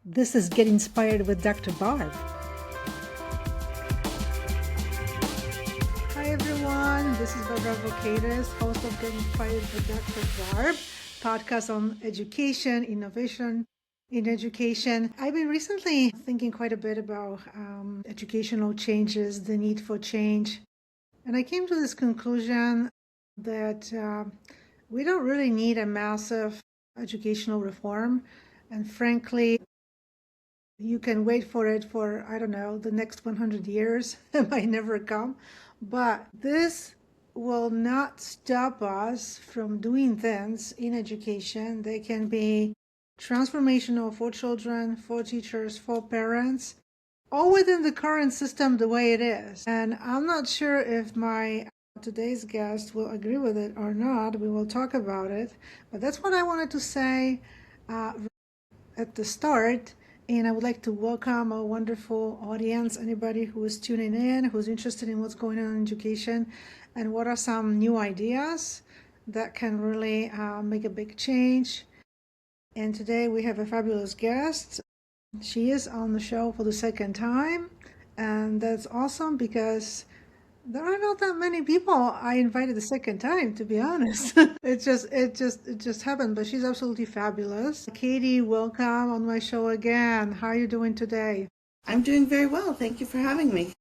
This is Get Inspired with Dr. Barb. Hi everyone, this is Barbara Vocatus, host of Get Inspired with Dr. Barb, podcast on education, innovation in education. I've been recently thinking quite a bit about educational changes, the need for change, and I came to this conclusion that we don't really need a massive educational reform, and frankly, you can wait for it for, I don't know, the next 100 years. It might never come. But this will not stop us from doing things in education. They can be transformational for children, for teachers, for parents, all within the current system the way it is. And I'm not sure if my today's guest will agree with it or not. We will talk about it. But that's what I wanted to say at the start. And I would like to welcome a wonderful audience, anybody who is tuning in, who's interested in what's going on in education, and what are some new ideas that can really make a big change. And today we have a fabulous guest. She is on the show for the second time, and that's awesome because there are not that many people I invited the second time, to be honest. It just happened, but she's absolutely fabulous. Katie, welcome on my show again. How are you doing today? I'm doing very well. Thank you for having me.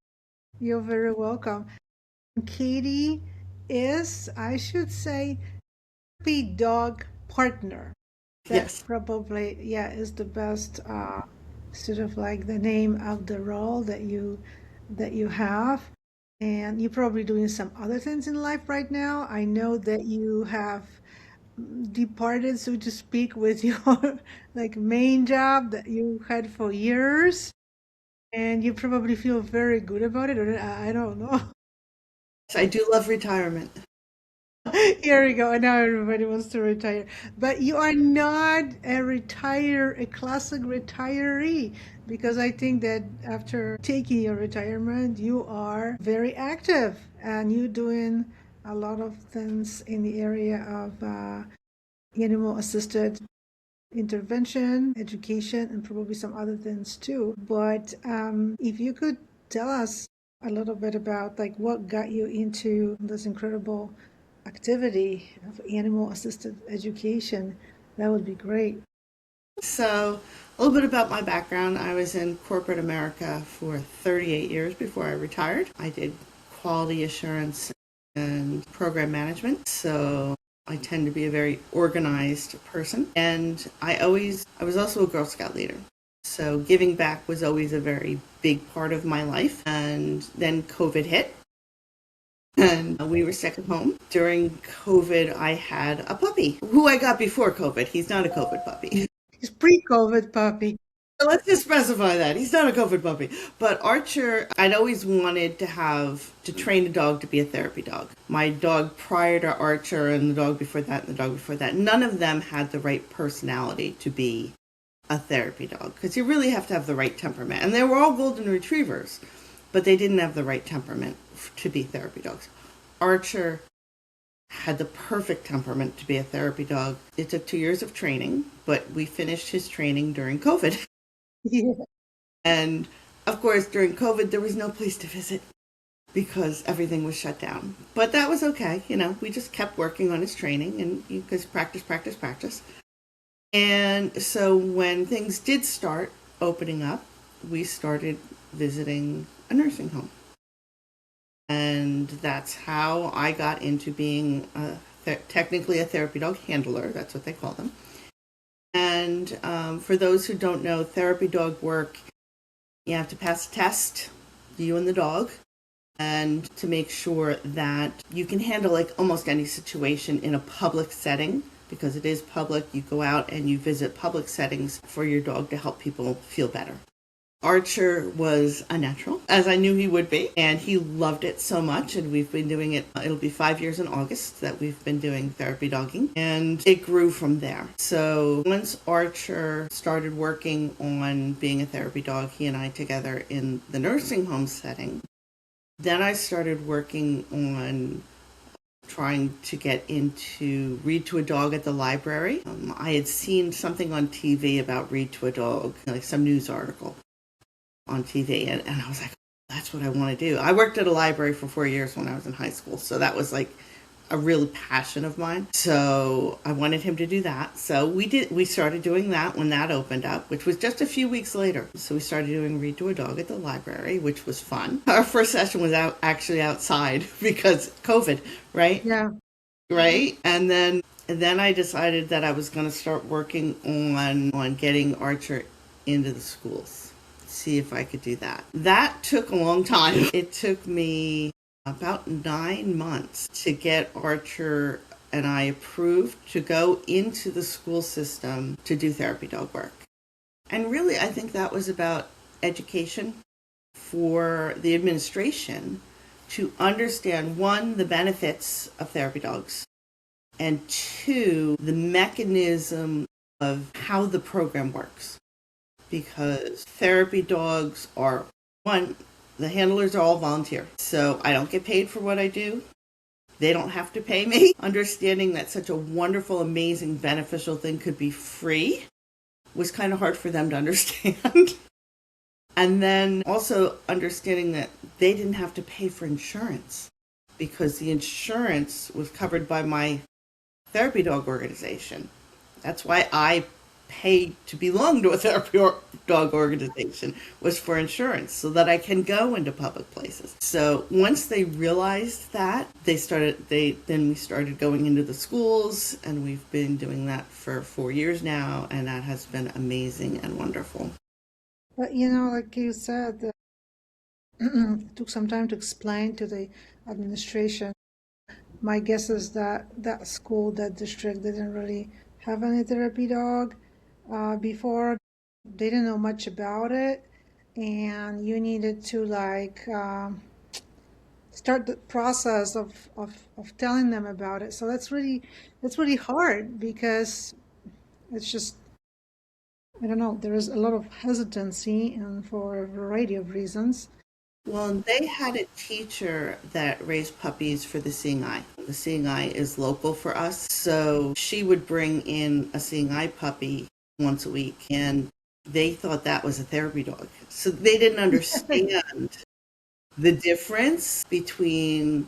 You're very welcome. Katie is, I should say, therapy dog partner. That Yes. probably, yeah, is the best sort of like the name of the role that you have. And you're probably doing some other things in life right now. I know that you have departed, so to speak, with your like main job that you had for years, and you probably feel very good about it, or I don't know. I do love retirement. Here we go. And now everybody wants to retire. But you are not a classic retiree, because I think that after taking your retirement, you are very active and you're doing a lot of things in the area of animal assisted intervention, education, and probably some other things too. But if you could tell us a little bit about like what got you into this incredible activity of animal assisted education, that would be great. So, a little bit about my background. I was in corporate America for 38 years before I retired. I did quality assurance and program management. So, I tend to be a very organized person. And I was also a Girl Scout leader. So, giving back was always a very big part of my life. And then COVID hit. And we were stuck at home. During COVID, I had a puppy who I got before COVID. He's not a COVID puppy. It's pre-COVID puppy. Let's just specify that. He's not a COVID puppy. But Archer, I'd always wanted to train a dog to be a therapy dog. My dog prior to Archer and the dog before that and the dog before that, none of them had the right personality to be a therapy dog. Because you really have to have the right temperament. And they were all golden retrievers, but they didn't have the right temperament to be therapy dogs. Archer had the perfect temperament to be a therapy dog. It took 2 years of training, but we finished his training during COVID. Yeah. And of course, during COVID, there was no place to visit because everything was shut down. But that was okay. We just kept working on his training and you just practice, practice, practice. And so when things did start opening up, we started visiting a nursing home. And that's how I got into being technically a therapy dog handler. That's what they call them. And for those who don't know, therapy dog work, you have to pass a test, you and the dog, and to make sure that you can handle like almost any situation in a public setting. Because it is public, you go out and you visit public settings for your dog to help people feel better. Archer was a natural, as I knew he would be, and he loved it so much, and we've been doing it. It'll be 5 years in August that we've been doing therapy dogging, and it grew from there. So once Archer started working on being a therapy dog, he and I together in the nursing home setting, then I started working on trying to get into read to a dog at the library. I had seen something on TV about read to a dog, like some news article on TV, and I was like, that's what I want to do. I worked at a library for 4 years when I was in high school, so that was like a real passion of mine. So I wanted him to do that. So we started doing that when that opened up, which was just a few weeks later. So we started doing Read to a Dog at the library, which was fun. Our first session was actually outside because COVID, right? Yeah. Right? And then I decided that I was going to start working on getting Archer into the schools. See if I could do that. That took a long time. It took me about 9 months to get Archer and I approved to go into the school system to do therapy dog work. And really, I think that was about education for the administration to understand, one, the benefits of therapy dogs, and two, the mechanism of how the program works. Because therapy dogs are, one, the handlers are all volunteer. So I don't get paid for what I do. They don't have to pay me. Understanding that such a wonderful, amazing, beneficial thing could be free was kind of hard for them to understand. And then also understanding that they didn't have to pay for insurance because the insurance was covered by my therapy dog organization. That's why I paid to belong to a therapy dog organization, was for insurance so that I can go into public places. So once they realized that, we started going into the schools, and we've been doing that for 4 years now, and that has been amazing and wonderful. But like you said, it took some time to explain to the administration. My guess is that that school, that district, didn't really have any therapy dog before. They didn't know much about it, and you needed to start the process of telling them about it. So that's really hard because it's just, I don't know, there is a lot of hesitancy and for a variety of reasons. Well, they had a teacher that raised puppies for the Seeing Eye. The Seeing Eye is local for us, so she would bring in a Seeing Eye puppy once a week, and they thought that was a therapy dog. So they didn't understand the difference between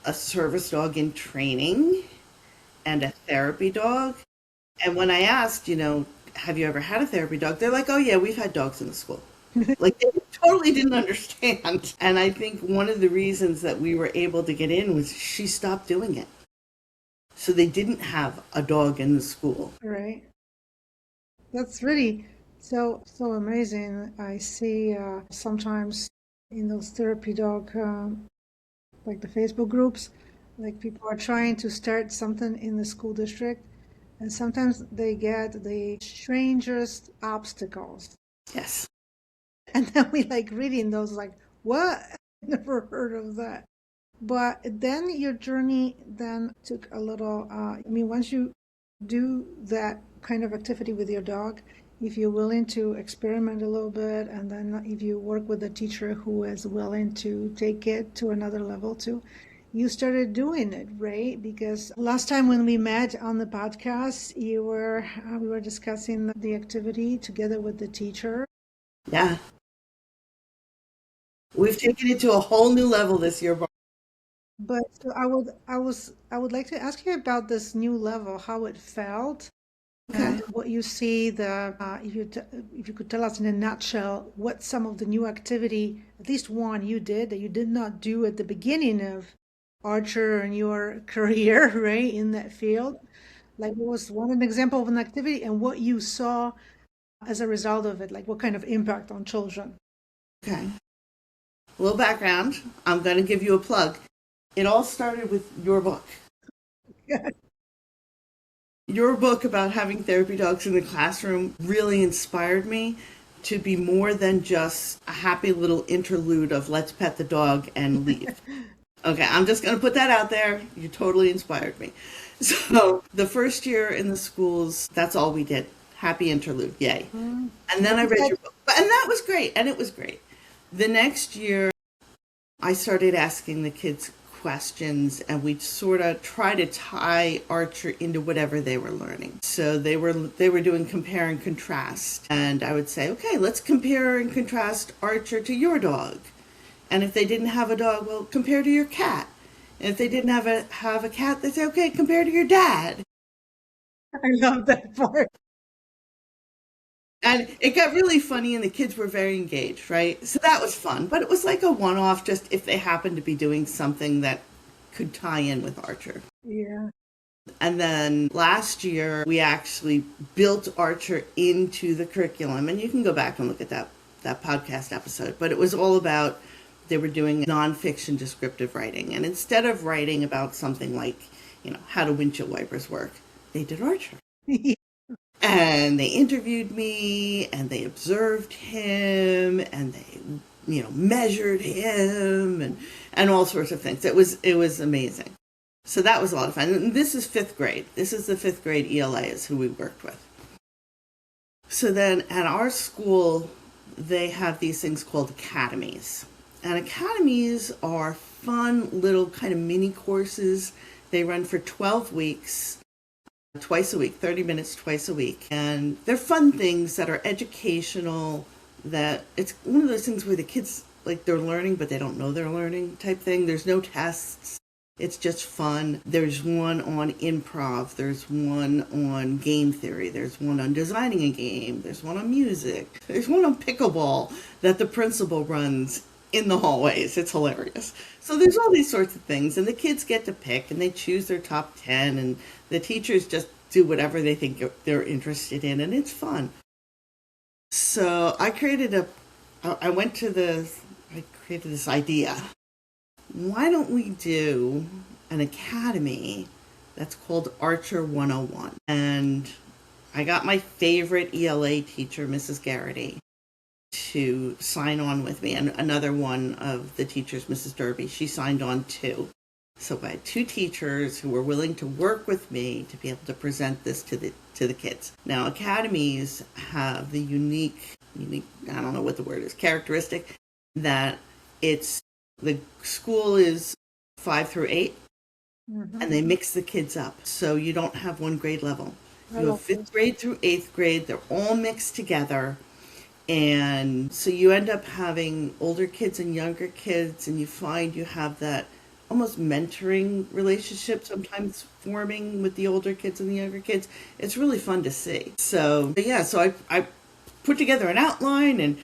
a service dog in training and a therapy dog. And when I asked, have you ever had a therapy dog? They're like, oh yeah, we've had dogs in the school. Like, they totally didn't understand. And I think one of the reasons that we were able to get in was she stopped doing it. So they didn't have a dog in the school. Right. That's really so amazing. I see sometimes in those therapy dog, like the Facebook groups, like people are trying to start something in the school district, and sometimes they get the strangest obstacles. Yes. And then we like reading those, like, what? Never heard of that. But then your journey then took a little, once you do that kind of activity with your dog, if you're willing to experiment a little bit, and then if you work with a teacher who is willing to take it to another level too, you started doing it, right? Because last time when we met on the podcast, we were discussing the activity together with the teacher. Yeah. We've taken it to a whole new level this year. But so I would like to ask you about this new level, how it felt, Okay. and what you see. If you could tell us in a nutshell what some of the new activity, at least one you did that you did not do at the beginning of Archer and your career, right, in that field. Like, what was an example of an activity and what you saw as a result of it? Like, what kind of impact on children? Okay. A little background. I'm going to give you a plug. It all started with your book. Your book about having therapy dogs in the classroom really inspired me to be more than just a happy little interlude of let's pet the dog and leave. Okay, I'm just going to put that out there. You totally inspired me. So the first year in the schools, that's all we did. Happy interlude, yay. And then I read your book. And that was great, and it was great. The next year, I started asking the kids questions, and we'd sort of try to tie Archer into whatever they were learning. So they were doing compare and contrast, and I would say, okay, let's compare and contrast Archer to your dog. And if they didn't have a dog, well, compare to your cat. And if they didn't have a cat, they say, okay, compare to your dad. I love that part. And it got really funny, and the kids were very engaged, right? So that was fun. But it was like a one off, just if they happened to be doing something that could tie in with Archer. Yeah. And then last year, we actually built Archer into the curriculum. And you can go back and look at that podcast episode. But it was all about they were doing nonfiction descriptive writing. And instead of writing about something like, how do windshield wipers work, they did Archer. And they interviewed me, and they observed him, and they, measured him, and all sorts of things. It was amazing. So that was a lot of fun. And this is fifth grade. This is the fifth grade ELA is who we worked with. So then at our school, they have these things called academies. And academies are fun little kind of mini courses. They run for 12 weeks. Twice a week, 30 minutes twice a week. And they're fun things that are educational, that it's one of those things where the kids, like, they're learning, but they don't know they're learning type thing. There's no tests. It's just fun. There's one on improv. There's one on game theory. There's one on designing a game. There's one on music. There's one on pickleball that the principal runs in the hallways. It's hilarious. So there's all these sorts of things, and the kids get to pick, and they choose their top 10, and the teachers just do whatever they think they're interested in, and it's fun. So I created this idea. Why don't we do an academy that's called Archer 101? And I got my favorite ELA teacher, Mrs. Garrity, to sign on with me, and another one of the teachers, Mrs. Derby, she signed on too. So I had two teachers who were willing to work with me to be able to present this to the kids. Now, academies have the unique, I don't know what the word is, characteristic that the school is 5 through 8, and they mix the kids up. So you don't have one grade level. You have 5th grade through 8th grade. They're all mixed together. And so you end up having older kids and younger kids, and you find you have that almost mentoring relationship sometimes forming with the older kids and the younger kids. It's really fun to see. So I put together an outline and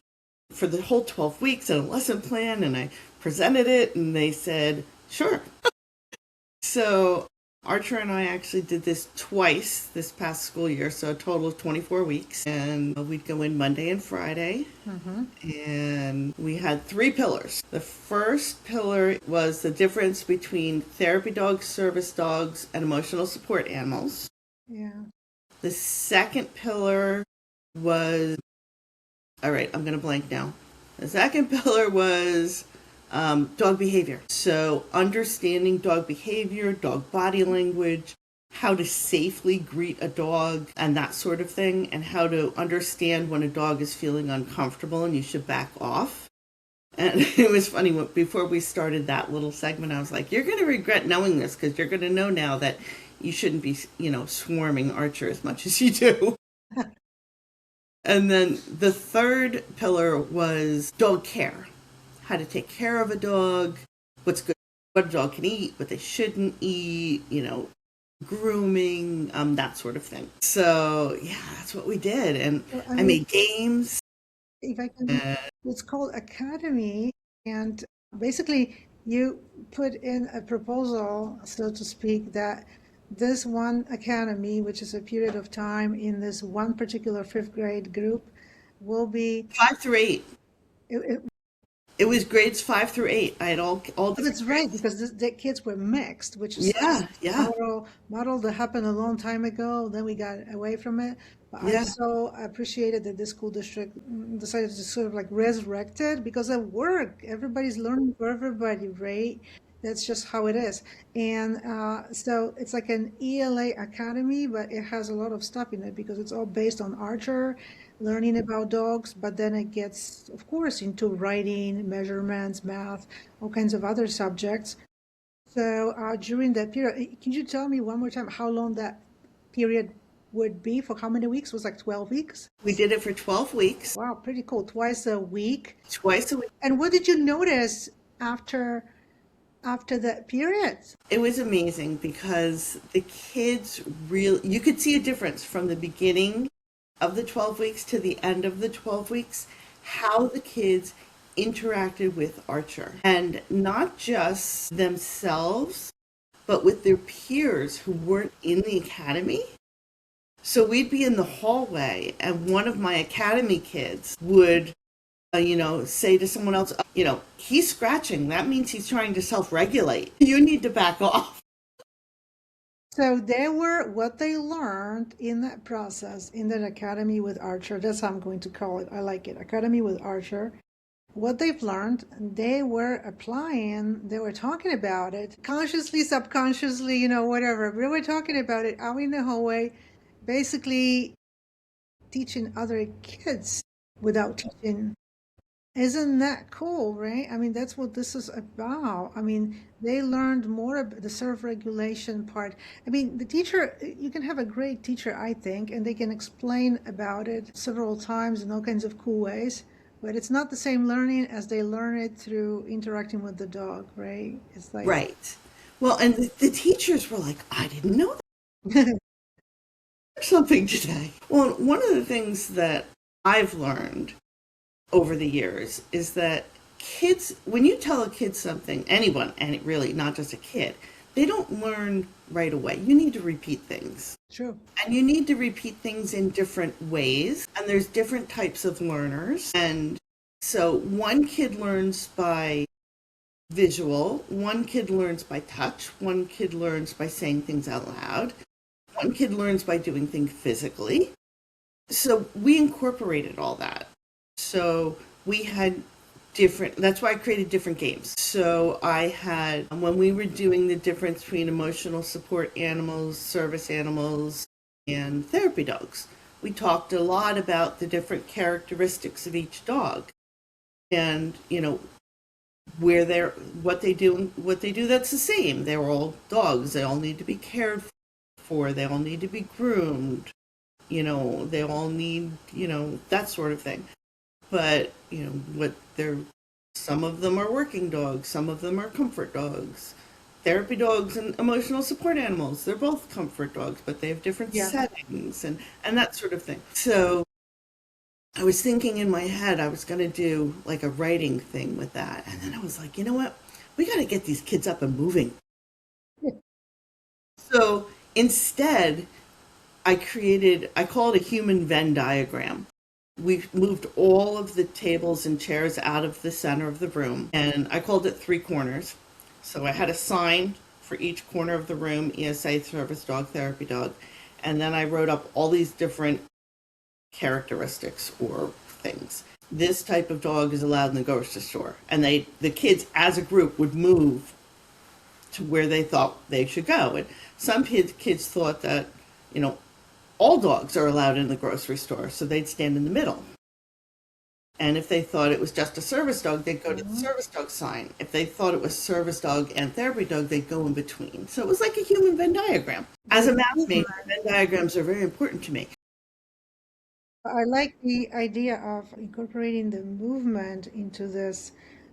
for the whole 12 weeks and a lesson plan, and I presented it, and they said, sure. So Archer and I actually did this twice this past school year, so a total of 24 weeks. And we'd go in Monday and Friday. And we had 3 pillars. The first pillar was the difference between therapy dogs, service dogs, and emotional support animals. Yeah. The second pillar was, all right, I'm going to blank now. The second pillar was dog behavior. So understanding dog behavior, dog body language, how to safely greet a dog and that sort of thing, and how to understand when a dog is feeling uncomfortable and you should back off. And it was funny, before we started that little segment, I was like, you're going to regret knowing this, because you're going to know now that you shouldn't be, swarming Archer as much as you do. And then the third pillar was dog care. How to take care of a dog, what's good, what a dog can eat, what they shouldn't eat, grooming, that sort of thing. So yeah, that's what we did. And I made games. If I can, it's called Academy, and basically you put in a proposal, so to speak, that this one academy, which is a period of time in this one particular 5th grade group, will be 5 through 8. it, It was grades 5 through 8. I had all But different it's right, grades. because the kids were mixed, which is Yeah, yeah, model that happened a long time ago. Then we got away from it. But I yeah, so appreciated that the school district decided to sort of like resurrect it, because it worked. Everybody's learning for everybody, right? That's just how it is. And so it's like an ELA academy, but it has a lot of stuff in it because it's all based on Archer, learning about dogs, but then it gets, of course, into writing, measurements, math, all kinds of other subjects. So during that period, can you tell me one more time how long that period would be? For how many weeks? It was like 12 weeks? We did it for 12 weeks, Wow, pretty cool. Twice a week. twice a week. And what did you notice after that period? It was amazing because the kids really, you could see a difference from the beginning of the 12 weeks to the end of the 12 weeks, how the kids interacted with Archer. And not just themselves, but with their peers who weren't in the academy. So we'd be in the hallway, and one of my academy kids would, say to someone else, he's scratching. That means he's trying to self regulate. You need to back off. So they were what they learned in that process in that academy with Archer. That's how I'm going to call it. I like it. Academy with Archer. What they've learned, they were applying, they were talking about it consciously, subconsciously, whatever. They were talking about it out in the hallway, basically teaching other kids without teaching. Isn't that cool, right? I mean, that's what this is about. I mean, they learned more about the self-regulation part. I mean, the teacher, you can have a great teacher, I think, and they can explain about it several times in all kinds of cool ways, but it's not the same learning as they learn it through interacting with the dog, right? It's like, Right. Well, and the teachers were like, I didn't know yeah, something today. Well, one of the things that I've learned over the years is that kids, when you tell a kid something, anyone, and it really not just a kid, they don't learn right away. You need to repeat things. true. And you need to repeat things in different ways. And there's different types of learners. And so one kid learns by visual, one kid learns by touch, one kid learns by saying things out loud, one kid learns by doing things physically. So we incorporated all that. So we had different, that's why I created different games. So I had, when we were doing the difference between emotional support animals, service animals, and therapy dogs, we talked a lot about the different characteristics of each dog and, where they're, what they do that's the same. They're all dogs. They all need to be cared for. They all need to be groomed. They all need, that sort of thing. But, some of them are working dogs, some of them are comfort dogs. Therapy dogs and emotional support animals, they're both comfort dogs, but they have different Yeah. settings and that sort of thing. So I was thinking in my head I was going to do like a writing thing with that. And then I was like, you know what? We got to get these kids up and moving. So instead, I call it a human Venn diagram. We moved all of the tables and chairs out of the center of the room, and I called it three corners. So I had a sign for each corner of the room, ESA, service dog, therapy dog, and then I wrote up all these different characteristics or things. This type of dog is allowed in the grocery store, and the kids as a group would move to where they thought they should go. And some kids thought that, all dogs are allowed in the grocery store, so they'd stand in the middle. And if they thought it was just a service dog, they'd go to the service dog sign. If they thought it was service dog and therapy dog, they'd go in between. So it was like a human Venn diagram. As a math major, Venn diagrams are very important to me. I like the idea of incorporating the movement into this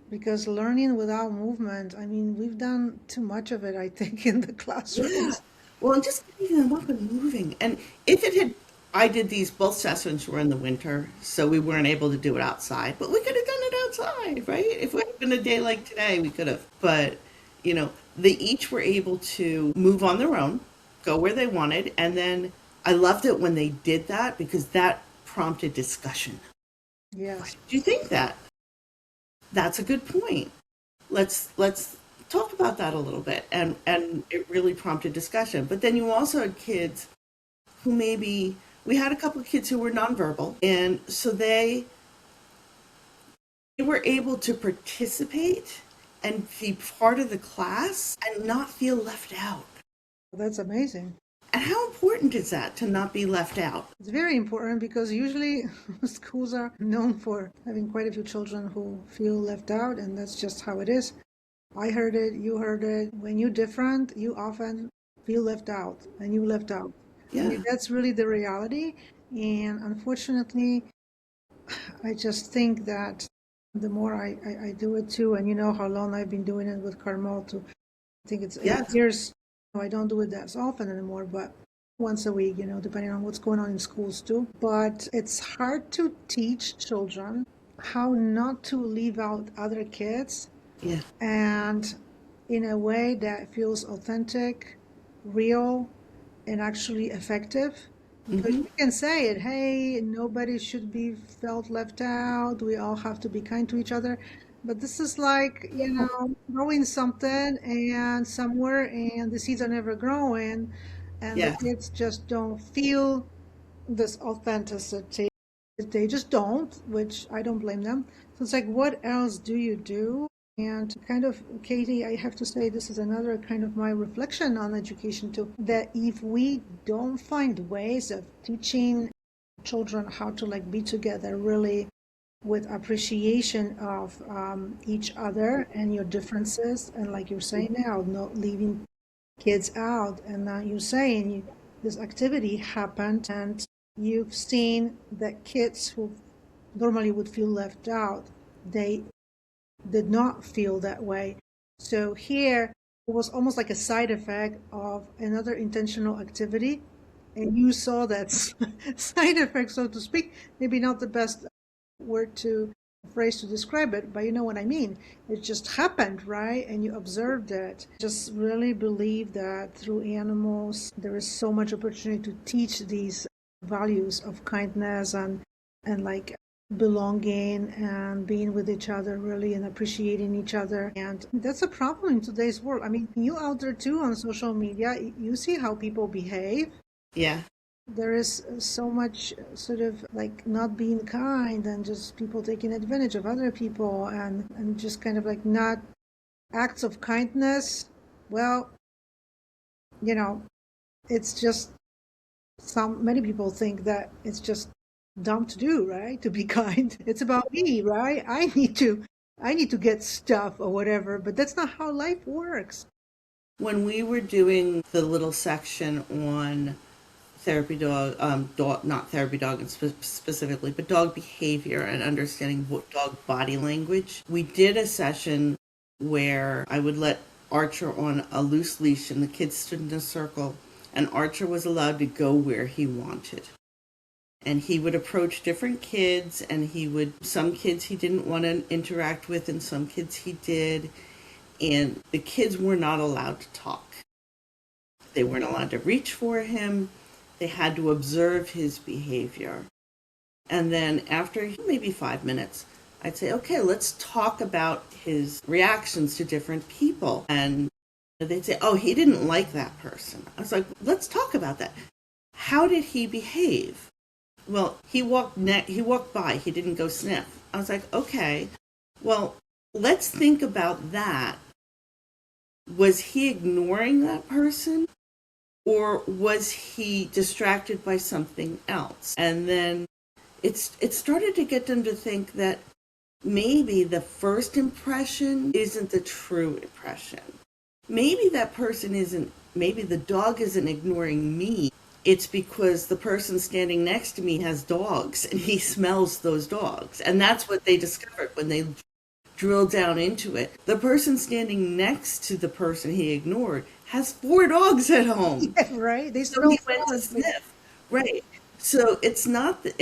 because learning without movement, I mean, we've done too much of it, I think, in the Yeah. classrooms. Well, and just getting them up and moving. And if it had, I did these, both sessions were in the winter, so we weren't able to do it outside, but we could have done it outside, right? If it had been a day like today, we could have. But, they each were able to move on their own, go where they wanted. And then I loved it when they did that because that prompted discussion. Yes. Do you think that? That's a good point. Let's talk about that a little bit. And it really prompted discussion. But then you also had kids who maybe, we had a couple of kids who were nonverbal, and so they were able to participate and be part of the class and not feel left out. That's amazing. And how important is that to not be left out? It's very important because usually schools are known for having quite a few children who feel left out, and that's just how it is. I heard it, you heard it. When you're different, you often feel left out and you left out. I mean, Yeah. that's really the reality. And unfortunately, I just think that the more I do it too, and you know how long I've been doing it with Carmel too. I think it's eight Yes. years. I don't do it as often anymore, but once a week, depending on what's going on in schools too. But it's hard to teach children how not to leave out other kids Yeah. and in a way that feels authentic, real, and actually effective. Because Hmm. we can say it, hey, nobody should be felt left out. We all have to be kind to each other. But this is like, growing something and somewhere, and the seeds are never growing, and the Yes. kids just don't feel this authenticity. They just don't, which I don't blame them. So it's like, what else do you do? And kind of, Katie, I have to say, this is another kind of my reflection on education too, that if we don't find ways of teaching children how to like be together really with appreciation of each other and your differences, and like you're saying now, not leaving kids out. And you're saying this activity happened, and you've seen that kids who normally would feel left out, they did not feel that way. So here it was almost like a side effect of another intentional activity. And you saw that side effect, so to speak, maybe not the best word to phrase to describe it, but you know what I mean. It just happened, right? And you observed it. Just really believe that through animals, there is so much opportunity to teach these values of kindness and like belonging and being with each other really and appreciating each other. And that's a problem in today's world. I mean, you out there too on social media, you see how people behave. Yeah. There is so much sort of like not being kind and just people taking advantage of other people and just kind of like not acts of kindness. Well, you know, it's just many people think that it's just dumb to do, right? To be kind. It's about me, right? I need to get stuff or whatever, but that's not how life works. When we were doing the little section on therapy dog, not therapy dog specifically, but dog behavior and understanding dog body language, we did a session where I would let Archer on a loose leash and the kids stood in a circle and Archer was allowed to go where he wanted. And he would approach different kids and some kids he didn't want to interact with and some kids he did. And the kids were not allowed to talk. They weren't allowed to reach for him. They had to observe his behavior. And then after maybe 5 minutes, I'd say, okay, let's talk about his reactions to different people. And they'd say, oh, he didn't like that person. I was like, let's talk about that. How did he behave? Well, he walked by. He didn't go sniff. I was like, okay, well, let's think about that. Was he ignoring that person? Or was he distracted by something else? And then it started to get them to think that maybe the first impression isn't the true impression. Maybe that person isn't, maybe the dog isn't ignoring me. It's because the person standing next to me has dogs and he smells those dogs. And that's what they discovered when they drill down into it. The person standing next to the person he ignored has 4 dogs at home. Yeah, right? They So smell he went to dogs. sniff. Right. So it's not that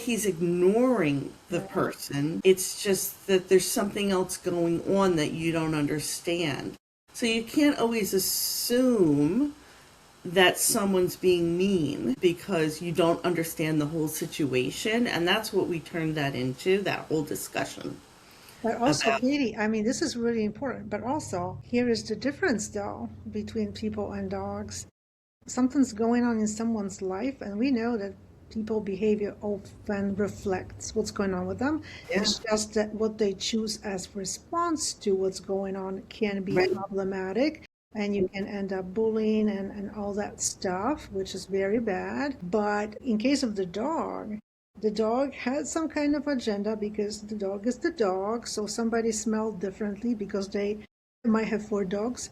he's ignoring the Right. person. It's just that there's something else going on that you don't understand. So you can't always assume that someone's being mean because you don't understand the whole situation. And that's what we turned that into, that whole discussion But also, about. Katie, I mean, this is really important. But also, here is the difference, though, between people and dogs. Something's going on in someone's life, and we know that people behavior often reflects what's going on with them. Yeah. It's just that what they choose as response to what's going on can be Right. problematic. And you can end up bullying and all that stuff, which is very bad. But in case of the dog, The dog had some kind of agenda because the dog is the dog. So somebody smelled differently because they might have four dogs.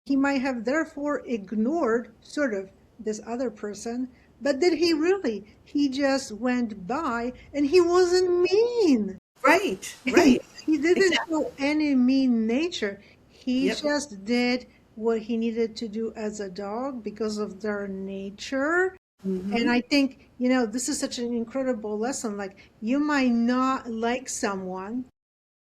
He might have therefore ignored sort of this other person. But did he really? He just went by and he wasn't mean. Right, right. He didn't Exactly. show any mean nature. He Yep. just did what he needed to do as a dog because of their nature. And Hmm. I think, this is such an incredible lesson. Like, you might not like someone.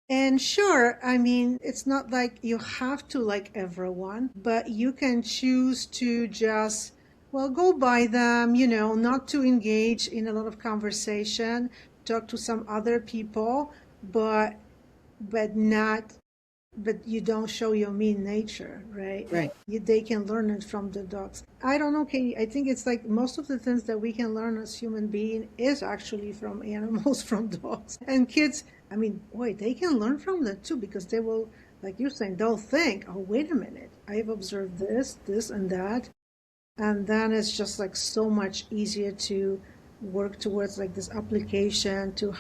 And sure, I mean, it's not like you have to like everyone, but you can choose to just, well, go by them, not to engage in a lot of conversation, talk to some other people, but not but you don't show your mean nature, right? Right. They can learn it from the dogs. I don't know, Katie. I think it's like most of the things that we can learn as human being is actually from animals, from dogs. And kids, I mean, boy, they can learn from that too because they will, like you're saying, they'll think, oh, wait a minute, I've observed this, and that. And then it's just like so much easier to work towards like this application to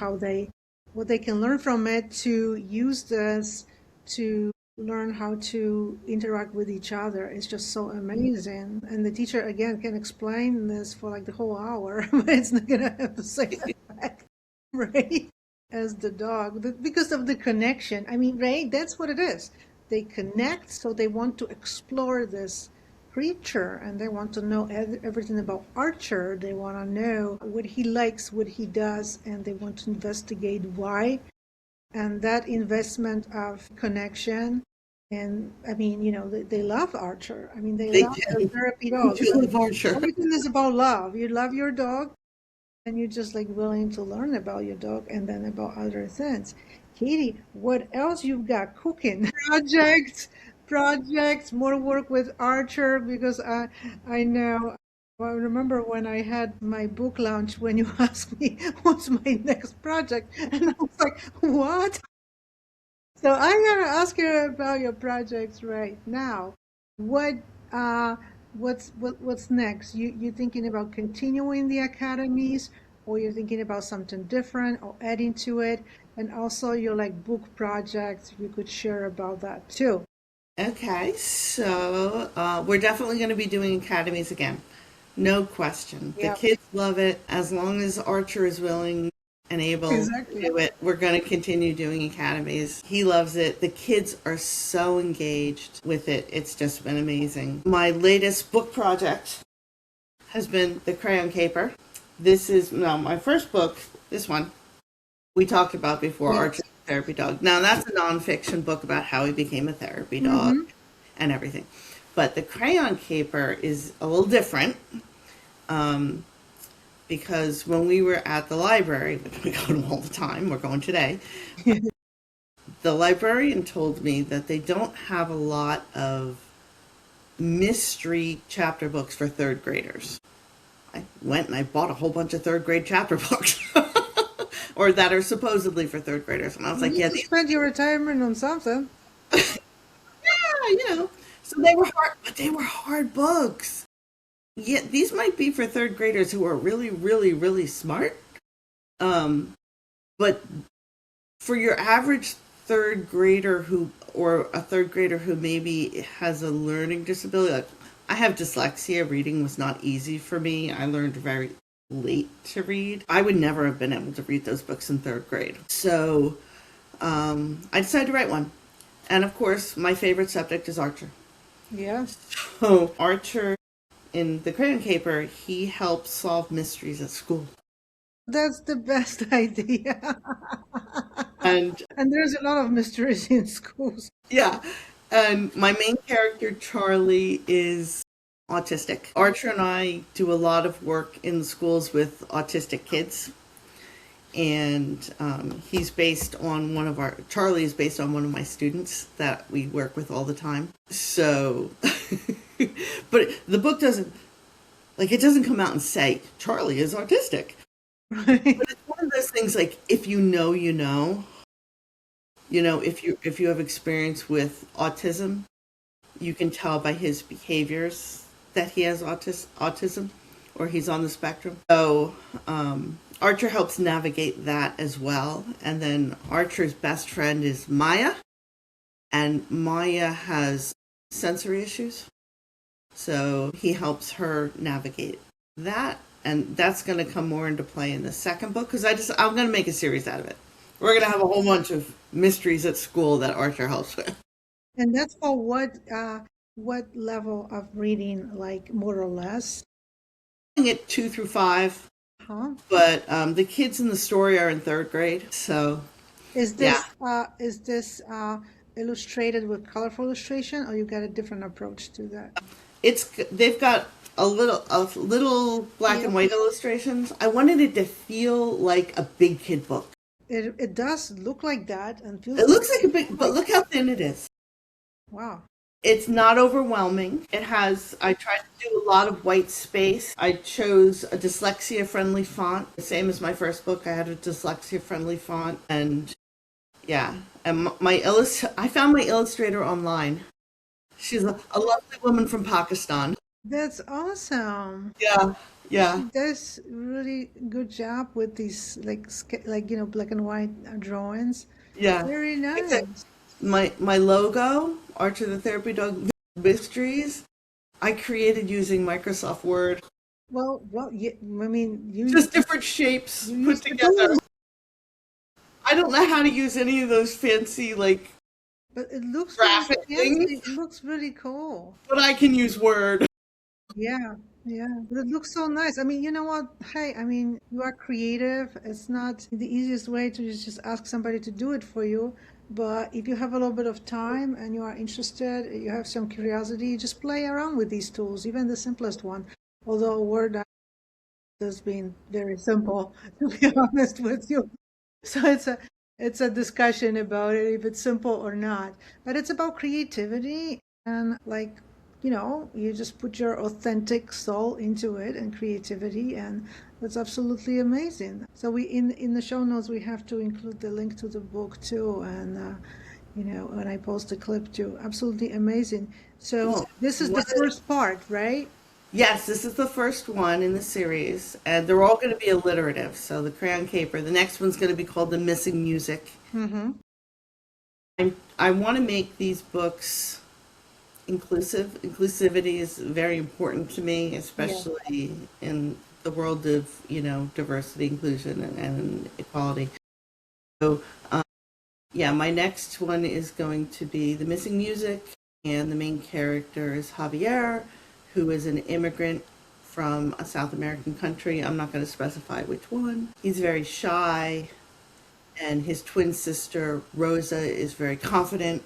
what they can learn from it to use this to learn how to interact with each other. It's just so amazing. And the teacher again can explain this for like the whole hour, but it's not gonna have the same effect, right? As the dog, because of the connection. I mean, right? That's what it is. They connect, so they want to explore this creature and they want to know everything about Archer. They want to know what he likes, what he does, and they want to investigate why. And that investment of connection. And I mean, they love Archer. I mean, they They love their do. therapy They dog. do It's like love Archer. everything is about love. You love your dog, and you're just like willing to learn about your dog and then about other things. Katie, what else you've got cooking? Projects, more work with Archer because I know. I remember when I had my book launch when you asked me what's my next project, and I was like, what? So I'm gonna ask you about your projects right now. What uh what's next? You thinking about continuing the academies or you're thinking about something different or adding to it? And also your like book projects, if you could share about that too. Okay, so we're definitely going to be doing academies again. No question. The Yeah, kids love it. As long as Archer is willing and able to exactly. do it, we're going to continue doing academies. He loves it. The kids are so engaged with it. It's just been amazing. My latest book project has been The Crayon Caper. This is, no, my first book, this one, we talked about before, Yes. Archer's Therapy Dog. Now, that's a nonfiction book about how he became a therapy dog Mm-hmm. and everything. But the crayon caper is a little different um, because when we were at the library, which we go to all the time, we're going today, the librarian told me that they don't have a lot of mystery chapter books for third graders. I went and I bought a whole bunch of third grade chapter books. Or that are supposedly for third graders. And I was You like, need yeah, to spend your retirement on something. yeah, So they were hard, but they were hard books. Yeah, these might be for third graders who are really, really, really smart. Um, but for your average third grader or a third grader who maybe has a learning disability, like I have dyslexia, reading was not easy for me. I learned very late to read. I would never have been able to read those books in third grade. So I decided to write one. And of course, my favorite subject is Archer. Yeah. So Archer in the Crayon Caper, he helps solve mysteries at school. That's the best idea. And And there's a lot of mysteries in schools. yeah, and my main character, Charlie, is autistic. Archer and I do a lot of work in the schools with autistic kids. And he's based on Charlie is based on one of my students that we work with all the time. So, but the book it doesn't come out and say, Charlie is autistic. Right. But it's one of those things like, if you know, you know. If you have experience with autism, you can tell by his behaviors that he has autism or he's on the spectrum. So Archer helps navigate that as well. And then Archer's best friend is Maya, and Maya has sensory issues. So he helps her navigate that. And that's going to come more into play in the second book because I'm going to make a series out of it. We're going to have a whole bunch of mysteries at school that Archer helps with. And that's for what level of reading, like more or less? It 2 through 5, Huh? but the kids in the story are in third grade. So Is yeah, this illustrated with colorful illustration, or you got a different approach to that? they've got a little black Yeah, and white illustrations. I wanted it to feel like a big kid book. it does look like that and It feels looks like a big, but like look how thin it is. wow. It's not overwhelming. I tried to do a lot of white space. I chose a dyslexia friendly font, the same as my first book. I had a dyslexia friendly font, and yeah. And I found my illustrator online. She's a lovely woman from Pakistan. That's awesome. Yeah, yeah, She does really good job with these like black and white drawings. yeah. Very Except nice. my logo, Archer the Therapy Dog Mysteries, I created using Microsoft Word. Well, yeah, I mean, Just different shapes you put use the together. tools, I don't know how to use any of those fancy like but it looks really graphic fancy. things, It looks really cool. but I can use Word. Yeah, yeah. But it looks so nice. I mean, you know what? Hey, I mean, you are creative. It's not the easiest way to just ask somebody to do it for you. But if you have a little bit of time and you are interested, you have some curiosity, just play around with these tools, even the simplest one. Although Word has been very simple, to be honest with you. So it's a discussion about it, if it's simple or not. But it's about creativity and like, you just put your authentic soul into it and creativity, and that's absolutely amazing. So we in the show notes we have to include the link to the book too, and when I post a clip too. Absolutely amazing. So Well, this is the one of first part, right? yes, this is the first one in the series, and they're all going to be alliterative. So the Crayon Caper. The next one's going to be called The Missing Music. Mm-hmm. I want to make these books inclusive. Inclusivity is very important to me, Yeah. especially in the world of diversity, inclusion, and equality. So yeah, my next one is going to be The Missing Music, and the main character is Javier, who is an immigrant from a South American country. I'm not going to specify which one. He's very shy, and his twin sister Rosa is very confident.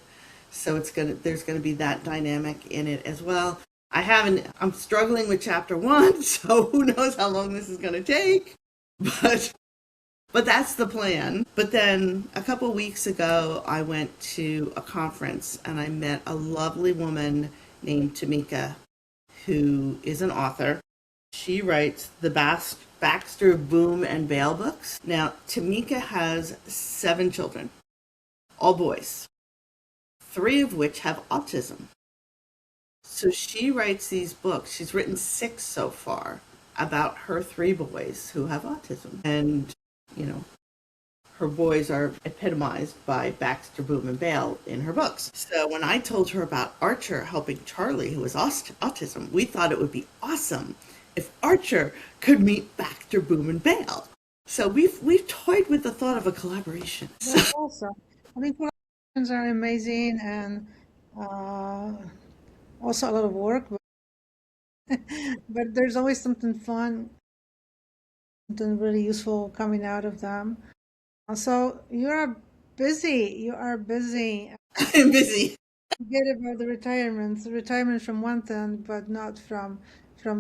So there's gonna be that dynamic in it as well. I'm struggling with chapter one, so who knows how long this is gonna take. But but that's the plan. But then a couple weeks ago, I went to a conference and I met a lovely woman named Tamika, who is an author. She writes the Baxter Boom and Bale books. Now, Tamika has 7 children, all boys, 3 of which have autism. So she writes these books. She's written 6 so far about her 3 boys who have autism. And, you know, her boys are epitomized by Baxter, Boom, and Bale in her books. So when I told her about Archer helping Charlie, who has autism, we thought it would be awesome if Archer could meet Baxter, Boom, and Bale. So we've toyed with the thought of a collaboration. So, That's awesome. I mean, collaborations are amazing and uh, also a lot of work, but there's always something fun, something really useful coming out of them. So you are busy. You are busy. I'm busy. Forget about the retirement. The retirement from one thing, but not from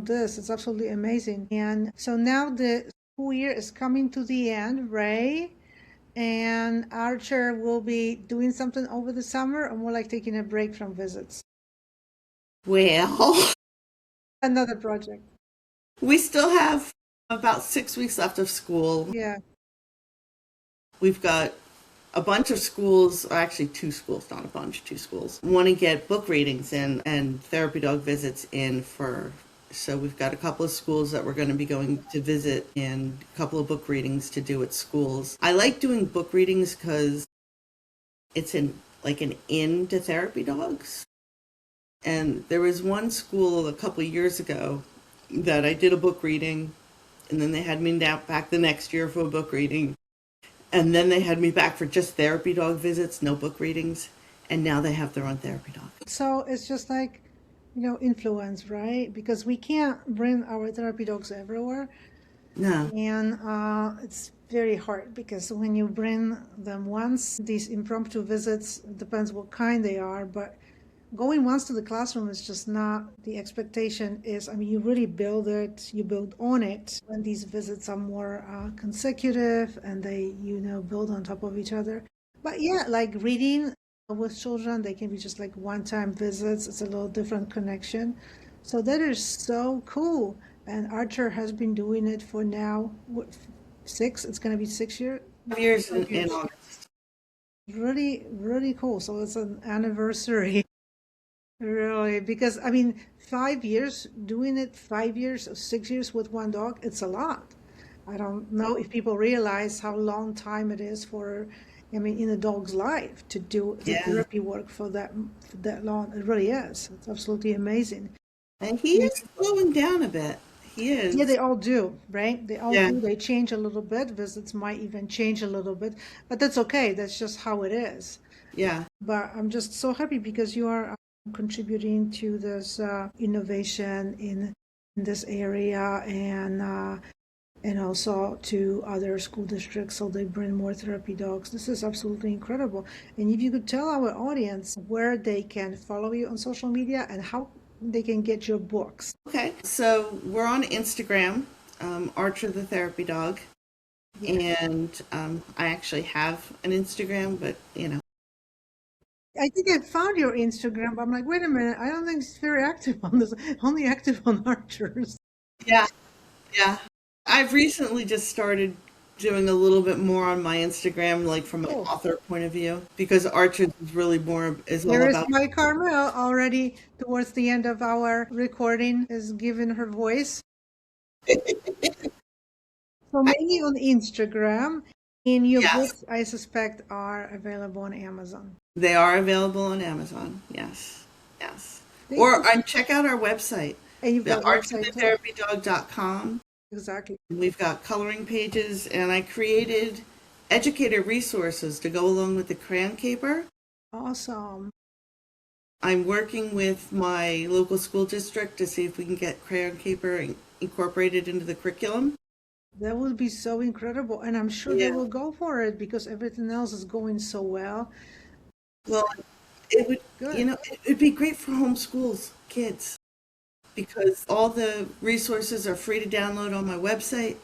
this. It's absolutely amazing. And so now the school year is coming to the end, right? And Archer will be doing something over the summer, or more like taking a break from visits. Well, Another project. we still have about 6 weeks left of school. Yeah. We've got a bunch of schools, or actually 2 schools, not a bunch, 2 schools, want to get book readings in and therapy dog visits in for So we've got a couple of schools that we're going to be going to visit and a couple of book readings to do at schools. I like doing book readings because it's an in to therapy dogs. And there was one school a couple of years ago that I did a book reading, and then they had me back the next year for a book reading. And then they had me back for just therapy dog visits, no book readings. And now they have their own therapy dog. So it's just like, influence, right? Because we can't bring our therapy dogs everywhere. No. And it's very hard because when you bring them once, these impromptu visits, depends what kind they are, but going once to the classroom is just not the expectation is, you really build it, you build on it when these visits are more consecutive and they, build on top of each other. But yeah, like reading with children, they can be just like one-time visits. It's a little different connection. So that is so cool. And Archer has been doing it for now, it's going to be 6 years. 5 years in 5 years. August. Really, really cool. So it's an anniversary. Really, because 5 years, doing it 5 years or 6 years with one dog, it's a lot. I don't know if people realize how long time it is in a dog's life to do the Yeah. therapy work for that long. It really is. It's absolutely amazing. And he is slowing down a bit. He is. Yeah, they all do, right? They all Yeah. do. They change a little bit. Visits might even change a little bit, but that's okay. That's just how it is. Yeah. But I'm just so happy because you are contributing to this innovation in this area and also to other school districts so they bring more therapy dogs. This is absolutely incredible. And if you could tell our audience where they can follow you on social media and how they can get your books. Okay. So we're on Instagram, Archer the Therapy Dog. And I actually have an Instagram, but I think I found your Instagram, but I'm like, wait a minute, I don't think it's very active on this, only active on Archers. Yeah. Yeah. I've recently just started doing a little bit more on my Instagram, like from an author point of view, because Archer is really is all There is about. my Carmel already towards the end of our recording is giving her voice. So mainly on Instagram. And your Yes, books, I suspect, are available on Amazon. they are available on Amazon. Yes, yes. Thank Or you. check out our website, And you've the got a website too. archerthetherapydog.com. Exactly. We've got coloring pages, and I created educator resources to go along with the crayon caper. Awesome. I'm working with my local school district to see if we can get crayon caper incorporated into the curriculum. That would be so incredible. And I'm sure they Yeah. will go for it because everything else is going so well. Well, it would, Good. it'd be great for homeschools kids because all the resources are free to download on my website.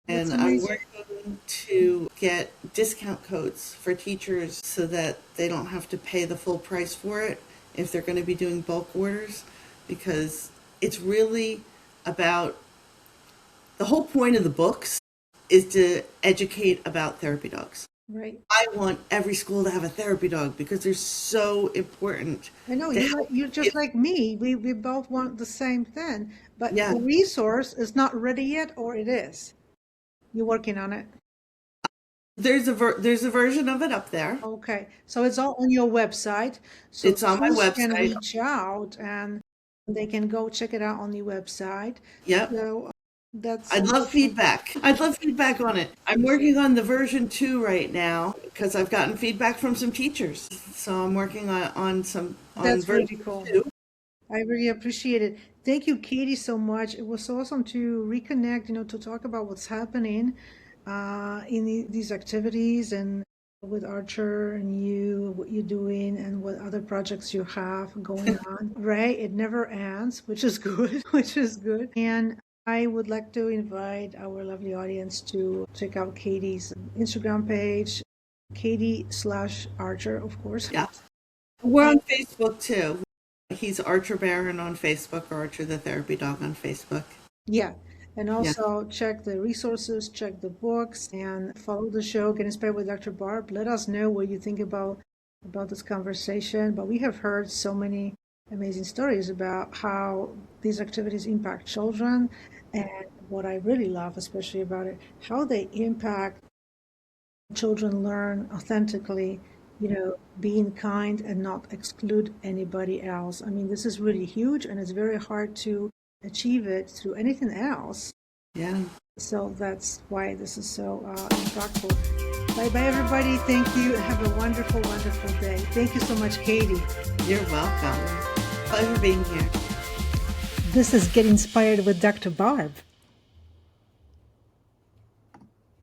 That's And I'm amazing. working to get discount codes for teachers so that they don't have to pay the full price for it if they're going to be doing bulk orders, because it's really about the whole point of the books is to educate about therapy dogs. Right. I want every school to have a therapy dog because they're so important. I know to you're help just kids. like me. We both want the same thing, but Yeah, the resource is not ready yet, or it is. You're working on it. there's a version of it up there. Okay, so it's all on your website. So It's on my schools can website. reach out and they can go check it out on the website. Yep. So that's I'd love feedback. I'd love feedback on it. I'm working on the version 2 right now because I've gotten feedback from some teachers. So I'm working on that's really version cool. 2. I really appreciate it. Thank you, Katie, so much. It was so awesome to reconnect, to talk about what's happening in these activities and with Archer and you, what you're doing and what other projects you have going on. Right? It never ends, which is good, which is good. And I would like to invite our lovely audience to check out Katie's Instagram page, Katie/Archer, of course. Yeah. We're on Facebook too. He's Archer Barron on Facebook, or Archer the Therapy Dog on Facebook. Yeah. And Yeah. also check the resources, check the books, and follow the show. Get inspired with Dr. Barb. Let us know what you think about this conversation. But we have heard so many amazing stories about how these activities impact children. And what I really love, especially about it, how they impact children learn authentically, being kind and not exclude anybody else. I mean, this is really huge and it's very hard to achieve it through anything else. Yeah. So that's why this is so impactful. Bye bye, everybody. Thank you. Have a wonderful, wonderful day. Thank you so much, Katie. You're welcome. Pleasure being here. This is Get Inspired with Dr. Barb.